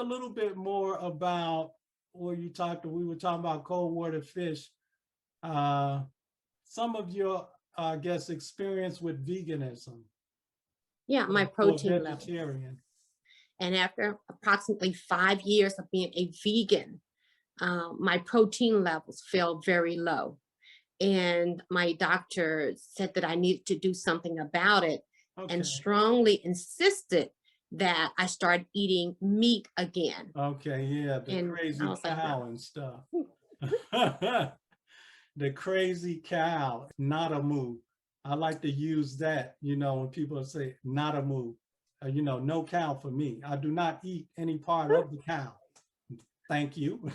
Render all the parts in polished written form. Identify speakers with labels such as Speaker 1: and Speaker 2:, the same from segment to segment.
Speaker 1: little bit more about what we were talking about cold water fish. Uh, some of your, I guess, experience with veganism
Speaker 2: Yeah, my
Speaker 1: or
Speaker 2: protein level.
Speaker 1: vegetarian.
Speaker 2: And after approximately 5 years of being a vegan, my protein levels fell very low. And my doctor said that I needed to do something about it and
Speaker 1: Okay.
Speaker 2: strongly insisted that I start eating meat again.
Speaker 1: Okay, yeah, the
Speaker 2: And I
Speaker 1: crazy
Speaker 2: was like,
Speaker 1: cow
Speaker 2: no.
Speaker 1: and stuff. The crazy cow, not a moo. I like to use that, when people say not a moo. No cow for me. I do not eat any part of the cow. Thank you.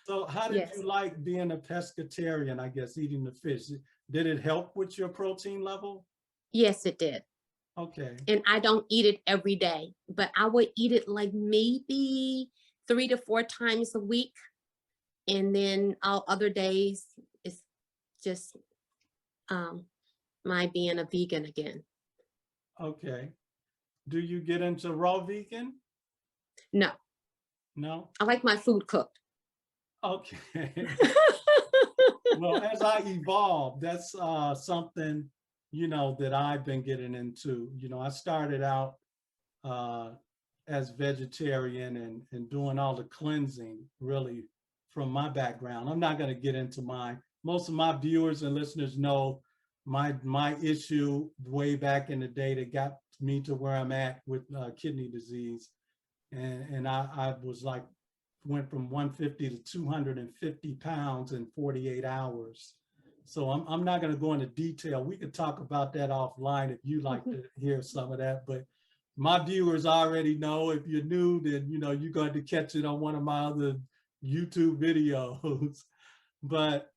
Speaker 1: So how did you
Speaker 2: Yes,
Speaker 1: like being a pescatarian, I guess, eating the fish? Did it help with your protein level?
Speaker 2: yes, it did.
Speaker 1: Okay.
Speaker 2: And I don't eat it every day, but I would eat it like maybe 3 to 4 times a week. And then all other days, it's just um, my being a vegan again.
Speaker 1: Okay. Do you get into raw vegan?
Speaker 2: No,
Speaker 1: No?
Speaker 2: I like my food cooked.
Speaker 1: Okay. Well, as I evolve, that's something, that I've been getting into. I started out uh, as vegetarian and doing all the cleansing really from my background. I'm not going to get into most of my viewers and listeners know my issue way back in the day that got me to where I'm at with kidney disease. And I was like, went from 150 to 250 pounds in 48 hours. So I'm not going to go into detail. We could talk about that offline if you like to hear some of that. But my viewers already know. If you're new, then you're going to catch it on one of my other YouTube videos. But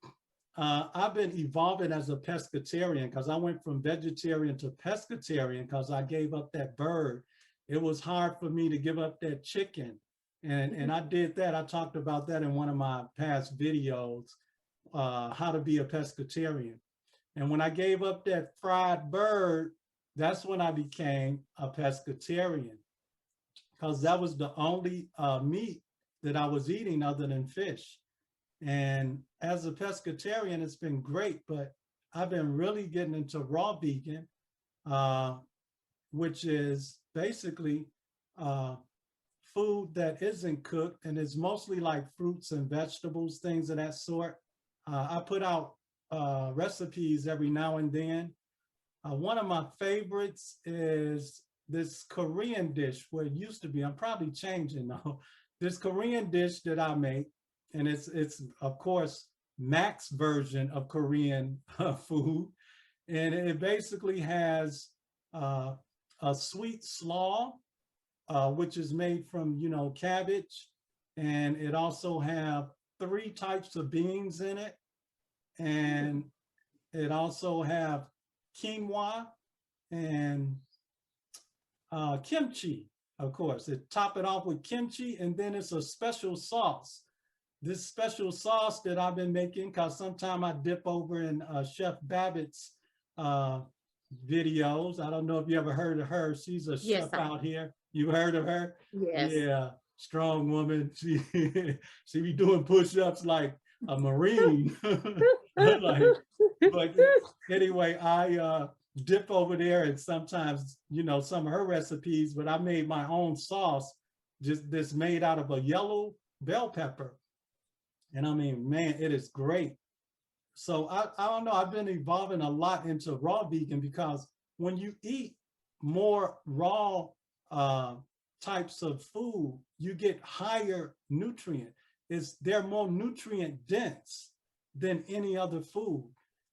Speaker 1: I've been evolving as a pescatarian because I went from vegetarian to pescatarian because I gave up that bird. It was hard for me to give up that chicken. And I did that. I talked about that in one of my past videos, how to be a pescatarian. And when I gave up that fried bird, that's when I became a pescatarian because that was the only meat that I was eating other than fish. And as a pescatarian, it's been great, but I've been really getting into raw vegan, uh, which is basically uh, food that isn't cooked and is mostly like fruits and vegetables, things of that sort. I put out recipes every now and then. One of my favorites is this Korean dish, where it used to be, I'm probably changing now, this Korean dish that I make, and it's of course Mac's version of Korean food, and it basically has uh, a sweet slaw, which is made from cabbage, and it also have 3 types of beans in it, and it also have quinoa and kimchi, of course. It top it off with kimchi, and then it's a special sauce. This special sauce that I've been making, because sometimes I dip over in Chef Babbitt's uh, videos. I don't know if you ever heard of her. She's a
Speaker 2: Yes,
Speaker 1: chef out here. You heard of her?
Speaker 2: yes.
Speaker 1: Yeah, strong woman. She be doing push-ups like a Marine. Like, but anyway, I dip over there and sometimes, some of her recipes, but I made my own sauce, just this made out of a yellow bell pepper. And I mean, man, it is great. So I don't know, I've been evolving a lot into raw vegan because when you eat more raw uh, types of food, you get higher nutrient. They're more nutrient dense than any other food.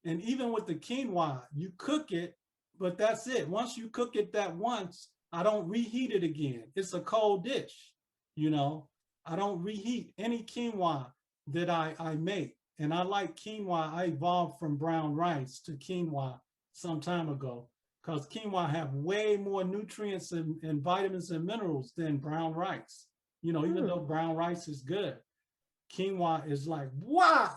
Speaker 1: And even with the quinoa, you cook it, but that's it. Once you cook it that once, I don't reheat it again. It's a cold dish, you know. I don't reheat any quinoa that I make. And I like quinoa. I evolved from brown rice to quinoa some time ago because quinoa have way more nutrients and vitamins and minerals than brown rice. Even though brown rice is good, quinoa is like, wow.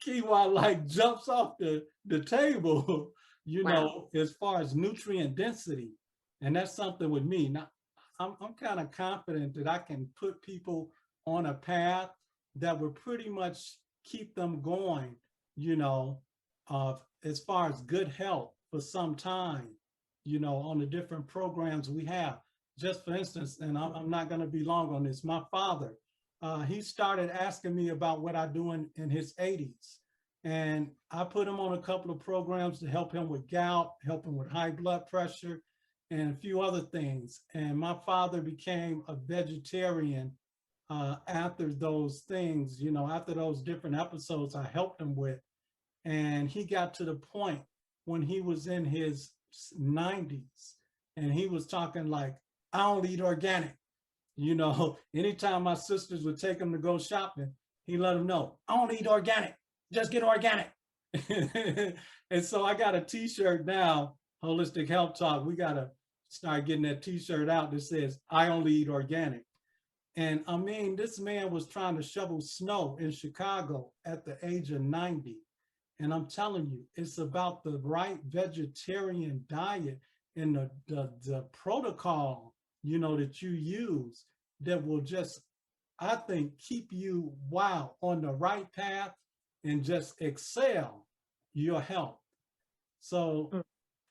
Speaker 1: Quinoa like jumps off the table,
Speaker 2: Wow.
Speaker 1: as far as nutrient density. And that's something with me. Now, I'm kind of confident that I can put people on a path that would pretty much keep them going, you know, as far as good health for some time, you know, on the different programs we have. Just for instance, and I'm not going to be long on this, my father, he started asking me about what I do in his 80s. And I put him on a couple of programs to help him with gout, help him with high blood pressure, and a few other things. And my father became a vegetarian after those things, you know, after those different episodes I helped him with. And he got to the point when he was in his 90s and he was talking like, I only eat organic. You know, anytime my sisters would take him to go shopping, he let them know, I only eat organic, just get organic. And so I got a t-shirt now, Holistic Health Talk. We got to start getting that t-shirt out that says, I only eat organic. And I mean, this man was trying to shovel snow in Chicago at the age of 90. And I'm telling you, it's about the right vegetarian diet and the protocol, you know, that you use that will just, I think, keep you, wow, on the right path and just excel your health. So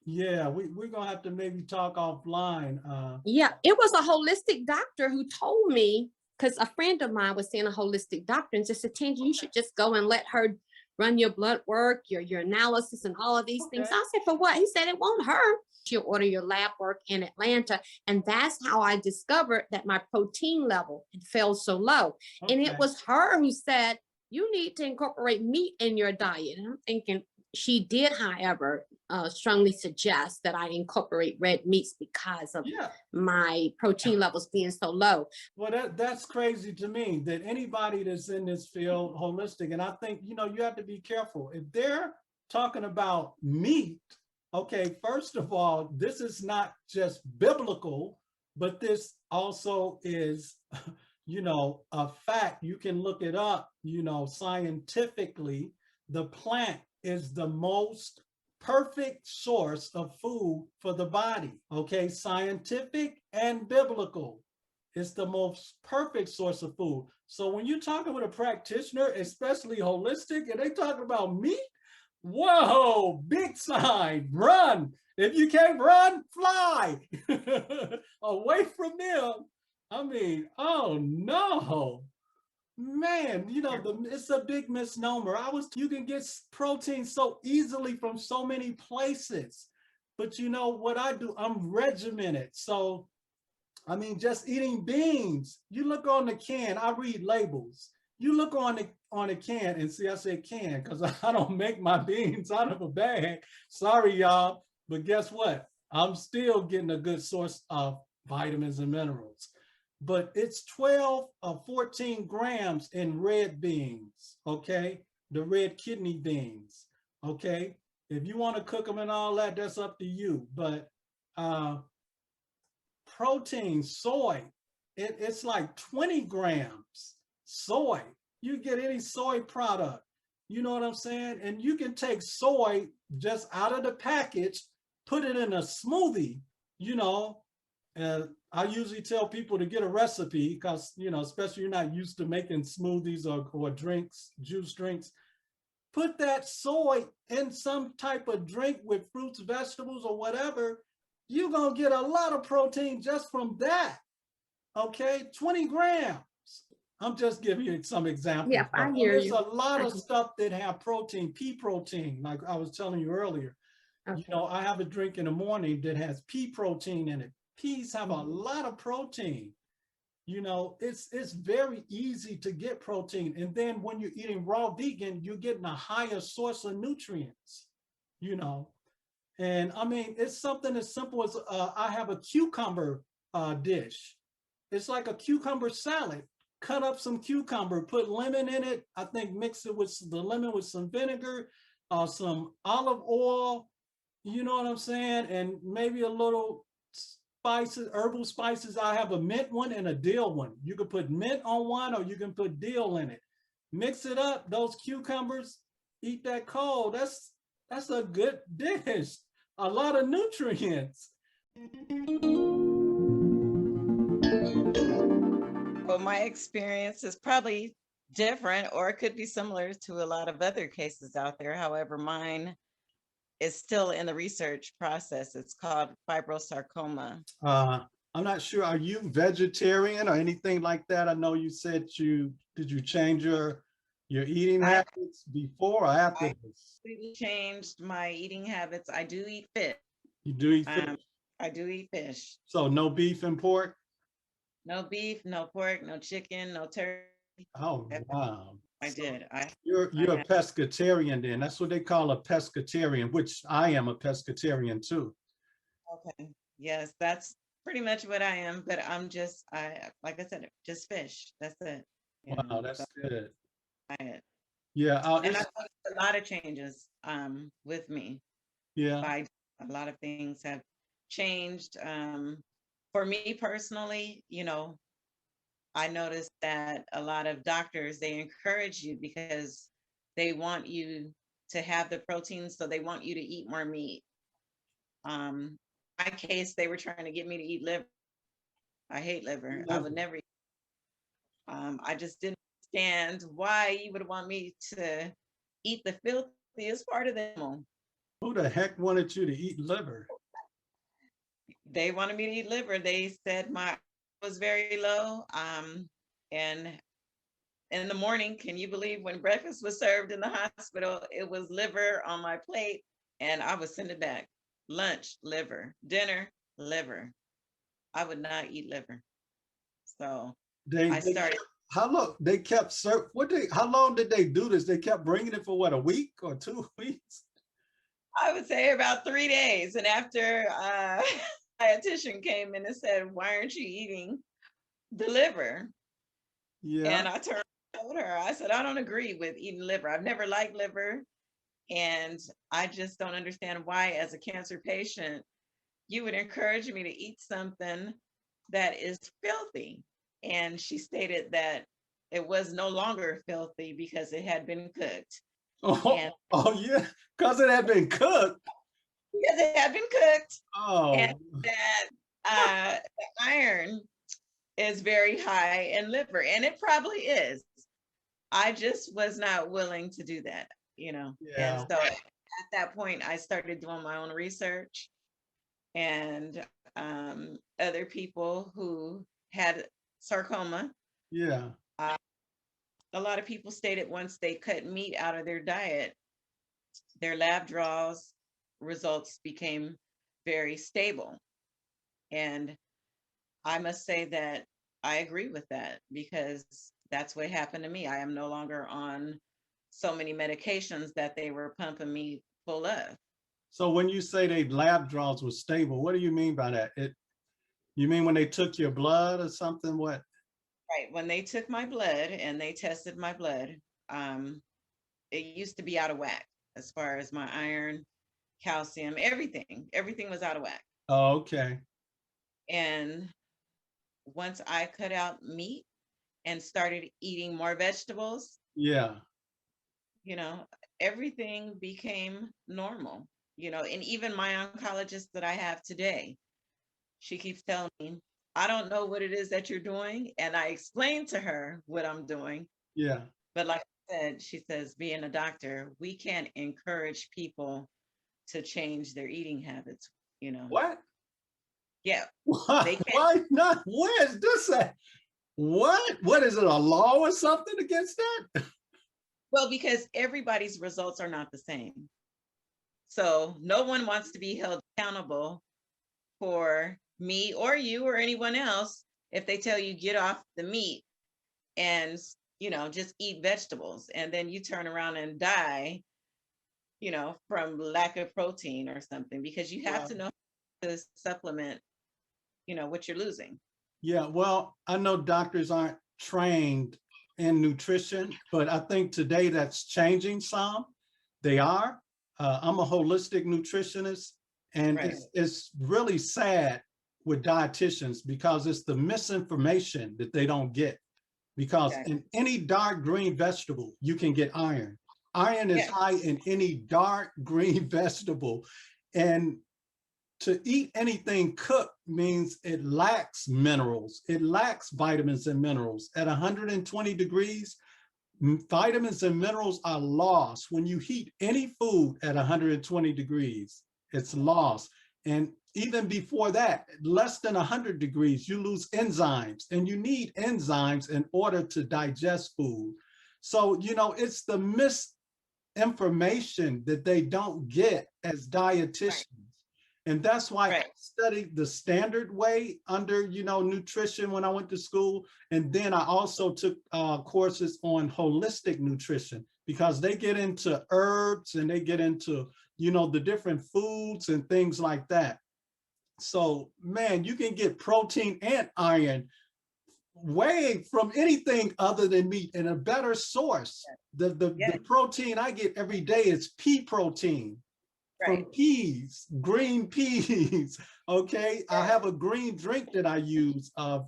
Speaker 1: yeah, we're gonna have to maybe talk offline.
Speaker 2: Yeah, it was a holistic doctor who told me, because a friend of mine was seeing a holistic doctor and just said, Tangi, you should just go and let her run your blood work, your analysis and all of these things. I said, for what? He said, it won't hurt. She'll order your lab work in Atlanta. And that's how I discovered that my protein level fell so low. And it was her who said, you need to incorporate meat in your diet. And I'm thinking, she did, however, strongly suggest that I incorporate red meats because of my protein levels being so low.
Speaker 1: Well, that's crazy to me that anybody that's in this field holistic, and I think, you know, you have to be careful. If they're talking about meat, okay, first of all, this is not just biblical, but this also is, you know, a fact. You can look it up, you know, scientifically. The plant is the most perfect source of food for the body, okay? Scientific and biblical. It's the most perfect source of food. So when you're talking with a practitioner, especially holistic, and they talk about meat, whoa, big sign, run. If you can't run, fly away from them. I mean, oh no. Man, you know, it's a big misnomer. You can get protein so easily from so many places. But you know what I do? I'm regimented. So, I mean, just eating beans. You look on the can, I read labels. You look on the can and see, I said can, because I don't make my beans out of a bag. Sorry, y'all. But guess what? I'm still getting a good source of vitamins and minerals. But it's 12 or 14 grams in red beans, okay? The red kidney beans, okay? If you want to cook them and all that, that's up to you. But protein, soy, it's like 20 grams. Soy, you get any soy product, you know what I'm saying? And you can take soy just out of the package, put it in a smoothie, you know. And I usually tell people to get a recipe because, you know, especially you're not used to making smoothies or drinks, juice drinks. Put that soy in some type of drink with fruits, vegetables, or whatever. You're going to get a lot of protein just from that. Okay, 20 grams. I'm just giving you some examples.
Speaker 2: Yeah, I hear
Speaker 1: There's
Speaker 2: you.
Speaker 1: a lot of stuff that have protein, pea protein, like I was telling you earlier. You know, I have a drink in the morning that has pea protein in it. Peas have a lot of protein. You know, it's very easy to get protein. And then when you're eating raw vegan, you're getting a higher source of nutrients, you know. And I mean, it's something as simple as I have a cucumber dish. It's like a cucumber salad. Cut up some cucumber, put lemon in it. I think mix it with the lemon with some vinegar, some olive oil, you know what I'm saying? And maybe a little spices, herbal spices. I have a mint one and a dill one. You can put mint on one or you can put dill in it. Mix it up, those cucumbers, eat that cold. That's a good dish. A lot of nutrients.
Speaker 3: So my experience is probably different, or it could be similar to a lot of other cases out there. However, mine is still in the research process. It's called fibrosarcoma.
Speaker 1: I'm not sure, are you vegetarian or anything like that? I know you said did you change your eating
Speaker 3: I,
Speaker 1: habits before or after
Speaker 3: I
Speaker 1: this?
Speaker 3: completely changed my eating habits. I do eat fish.
Speaker 1: You do eat fish?
Speaker 3: Um, I do eat fish.
Speaker 1: So no beef and pork?
Speaker 3: No beef, no pork, no chicken, no turkey.
Speaker 1: Oh, wow.
Speaker 3: I
Speaker 1: So
Speaker 3: did.
Speaker 1: you're a pescatarian then. That's what they call a pescatarian, which I am a pescatarian too.
Speaker 3: Okay. Yes, that's pretty much what I am, but I'm just, like I said, just fish. That's it.
Speaker 1: Wow,
Speaker 3: So
Speaker 1: that's good.
Speaker 3: diet.
Speaker 1: Yeah,
Speaker 3: And I've noticed a lot of changes with me.
Speaker 1: yeah,
Speaker 3: By a lot of things have changed. For me personally, I noticed that a lot of doctors, they encourage you because they want you to have the protein, so they want you to eat more meat. My case, they were trying to get me to eat liver. I hate liver. I would never eat. I just didn't understand why you would want me to eat the filthiest part of the animal.
Speaker 1: who the heck wanted you to eat liver?
Speaker 3: They wanted me to eat liver. They said my was very low. And in the morning, can you believe when breakfast was served in the hospital, it was liver on my plate and I would send it back. Lunch, liver, dinner, liver. I would not eat liver. So I
Speaker 1: They
Speaker 3: started,
Speaker 1: how long they kept how long did they do this? They kept bringing it for what, a week or 2 weeks?
Speaker 3: I would say about 3 days. And after dietitian came in and said, "Why aren't you eating the liver?"
Speaker 1: Yeah.
Speaker 3: And I told her, I said, "I don't agree with eating liver. I've never liked liver. And I just don't understand why, as a cancer patient, you would encourage me to eat something that is filthy." And she stated that it was no longer filthy because it had been cooked.
Speaker 1: Oh,
Speaker 3: And
Speaker 1: oh yeah, because it had been cooked.
Speaker 3: because it had been cooked, and
Speaker 1: Oh,
Speaker 3: that the iron is very high in liver, and it probably is. I just was not willing to do that. And
Speaker 1: yeah,
Speaker 3: so at that point, I started doing my own research, and other people who had sarcoma,
Speaker 1: yeah.
Speaker 3: uh, a lot of people stated once they cut meat out of their diet, their lab draws results became very stable. And I must say that I agree with that because that's what happened to me. I am no longer on so many medications that they were pumping me full of.
Speaker 1: So when you say they lab draws were stable, what do you mean by that? You mean when they took your blood or something? What?
Speaker 3: Right. When they took my blood and they tested my blood, um, it used to be out of whack as far as my iron, calcium, everything was out of whack.
Speaker 1: Oh, okay.
Speaker 3: And once I cut out meat and started eating more vegetables,
Speaker 1: Yeah,
Speaker 3: you know, everything became normal, and even my oncologist that I have today, she keeps telling me, "I don't know what it is that you're doing." And I explained to her what I'm doing.
Speaker 1: yeah.
Speaker 3: But like I said, she says, being a doctor, we can't encourage people to change their eating habits.
Speaker 1: What?
Speaker 3: Yeah,
Speaker 1: Why?
Speaker 3: they can't.
Speaker 1: Why not? Where's this at? What? What is it? A law or something against that?
Speaker 3: Well, because everybody's results are not the same. So no one wants to be held accountable for me or you or anyone else if they tell you get off the meat and just eat vegetables, and then you turn around and die from lack of protein or something, because you have
Speaker 1: Well,
Speaker 3: to know how to supplement what you're losing.
Speaker 1: yeah, well, I know doctors aren't trained in nutrition, but I think today that's changing some. They are. I'm a holistic nutritionist, and
Speaker 3: Right.
Speaker 1: it's really sad with dietitians because it's the misinformation that they don't get. Because
Speaker 3: Exactly.
Speaker 1: in any dark green vegetable, you can get iron. Iron is
Speaker 3: Yeah.
Speaker 1: high in any dark green vegetable. And to eat anything cooked means it lacks minerals. It lacks vitamins and minerals. At 120 degrees, vitamins and minerals are lost. When you heat any food at 120 degrees, it's lost. And even before that, less than 100 degrees, you lose enzymes, and you need enzymes in order to digest food. So, you know, it's the misinformation that they don't get as dietitians. And that's why I studied the standard way under, you know, nutrition when I went to school. And then I also took courses on holistic nutrition, because they get into herbs and they get into, you know, the different foods and things like that. So, man, you can get protein and iron way from anything other than meat, and a better source. The protein I get every day is pea protein. From peas, green peas. Okay, I have a green drink that I use of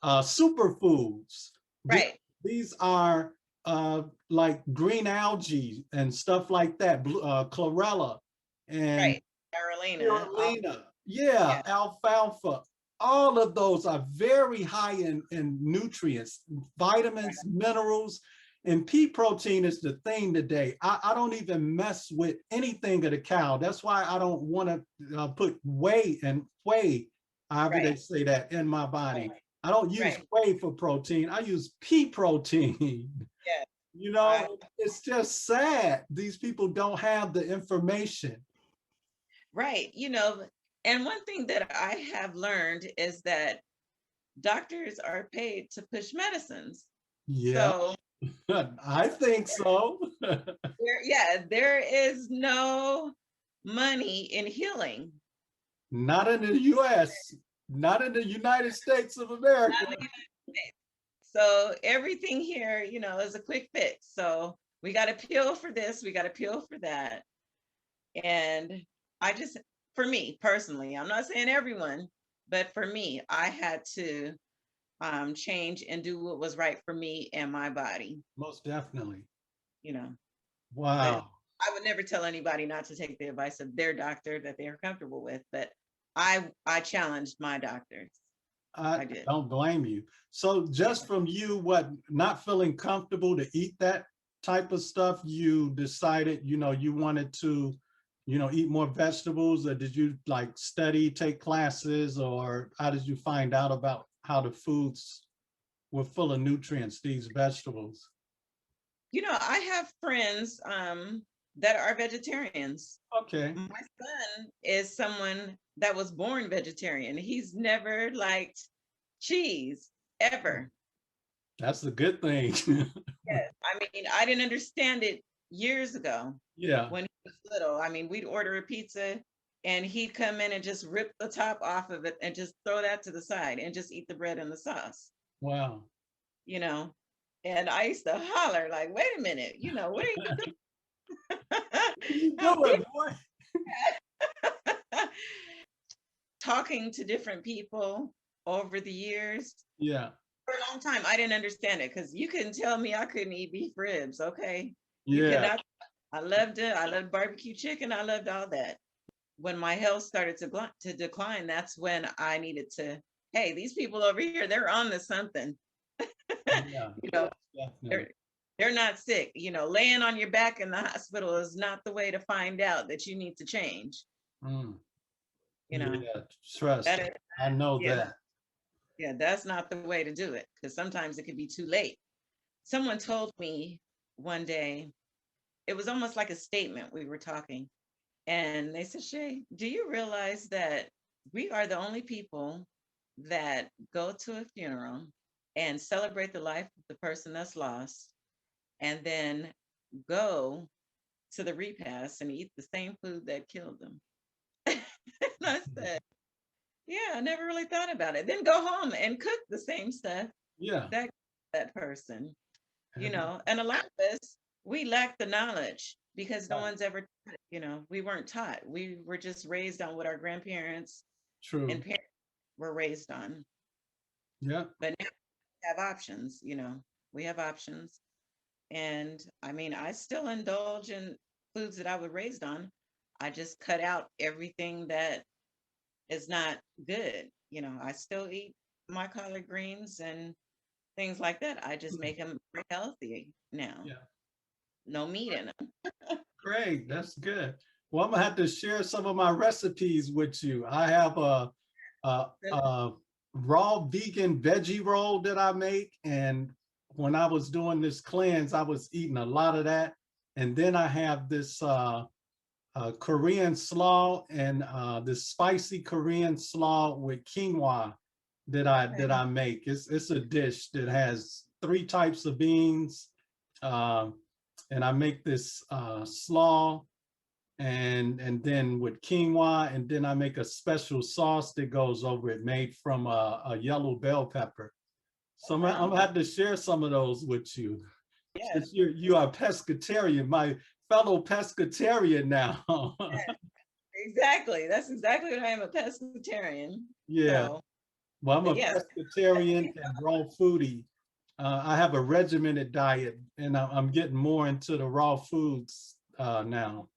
Speaker 1: superfoods. These are like green algae and stuff like that, chlorella and spirulina. Yeah, alfalfa. All of those are very high in nutrients, vitamins, minerals. And pea protein is the thing today. I don't even mess with anything of the cow. That's why I don't want to put whey, however they say that, in my body. I don't use whey for protein. I use pea protein. You know, it's just sad. These people don't have the information.
Speaker 3: Right. You know, and one thing that I have learned is that doctors are paid to push medicines.
Speaker 1: Yeah.
Speaker 3: So
Speaker 1: I think so.
Speaker 3: there is no money in healing.
Speaker 1: Not in the US, not in the United States of America.
Speaker 3: So everything here, you know, is a quick fix. So we got to peel for this, we got to peel for that. And I just, for me personally, I'm not saying everyone, but for me, I had to change and do what was right for me and my body.
Speaker 1: Most definitely.
Speaker 3: You know.
Speaker 1: Wow.
Speaker 3: I would never tell anybody not to take the advice of their doctor that they are comfortable with, but I challenged my doctors.
Speaker 1: I don't blame you. So just from you, what, not feeling comfortable to eat that type of stuff, you decided, you know, you wanted to, you know, eat more vegetables, or did you like study, take classes, or how did you find out about how the foods were full of nutrients, these vegetables?
Speaker 3: You know, I have friends that are vegetarians.
Speaker 1: Okay.
Speaker 3: My son is someone that was born vegetarian. He's never liked cheese, ever.
Speaker 1: That's a good thing.
Speaker 3: Yes. I mean, I didn't understand it years ago.
Speaker 1: Yeah.
Speaker 3: When he was little. I mean, we'd order a pizza and he'd come in and just rip the top off of it and just throw that to the side and just eat the bread and the sauce.
Speaker 1: Wow.
Speaker 3: You know, and I used to holler like, wait a minute, you know, what are you doing?
Speaker 1: Boy?
Speaker 3: Talking to different people over the years.
Speaker 1: Yeah.
Speaker 3: For a long time, I didn't understand it, because you couldn't tell me I couldn't eat beef ribs, okay?
Speaker 1: Yeah.
Speaker 3: You could not. I loved it. I loved barbecue chicken. I loved all that. When my health started to decline, that's when I needed to, hey, these people over here, they're on to something.
Speaker 1: Yeah.
Speaker 3: You know, they're not sick. You know, laying on your back in the hospital is not the way to find out that you need to change. You know,
Speaker 1: yeah, trust. I know that.
Speaker 3: Yeah, that's not the way to do it, because sometimes it can be too late. Someone told me one day, it was almost like a statement. We were talking, and they said, Shay, do you realize that we are the only people that go to a funeral and celebrate the life of the person that's lost, and then go to the repast and eat the same food that killed them? And I said, yeah, I never really thought about it. Then go home and cook the same stuff.
Speaker 1: Yeah.
Speaker 3: That person, you know, and a lot of us, we lack the knowledge because no one's ever, you know, we weren't taught. We were just raised on what our grandparents and parents were raised on.
Speaker 1: Yeah.
Speaker 3: But now we have options, you know, we have options. And I mean, I still indulge in foods that I was raised on. I just cut out everything that is not good. You know, I still eat my collard greens and things like that. I just make them healthy now.
Speaker 1: Yeah.
Speaker 3: No meat in them.
Speaker 1: Great, that's good. Well, I'm gonna have to share some of my recipes with you. I have a raw vegan veggie roll that I make, and when I was doing this cleanse, I was eating a lot of that. And then I have this Korean slaw and this spicy Korean slaw with quinoa that I make. It's a dish that has 3 types of beans, uh, and I make this slaw and then with quinoa, and then I make a special sauce that goes over it made from a yellow bell pepper. So I'm gonna have to share some of those with you.
Speaker 3: Yes.
Speaker 1: Since you are pescatarian, my fellow pescatarian now.
Speaker 3: Exactly. That's exactly what I am, a pescatarian.
Speaker 1: Yeah.
Speaker 3: So,
Speaker 1: Well, I'm a
Speaker 3: yes.
Speaker 1: pescatarian and raw foodie. I have a regimented diet, and I'm getting more into the raw foods now.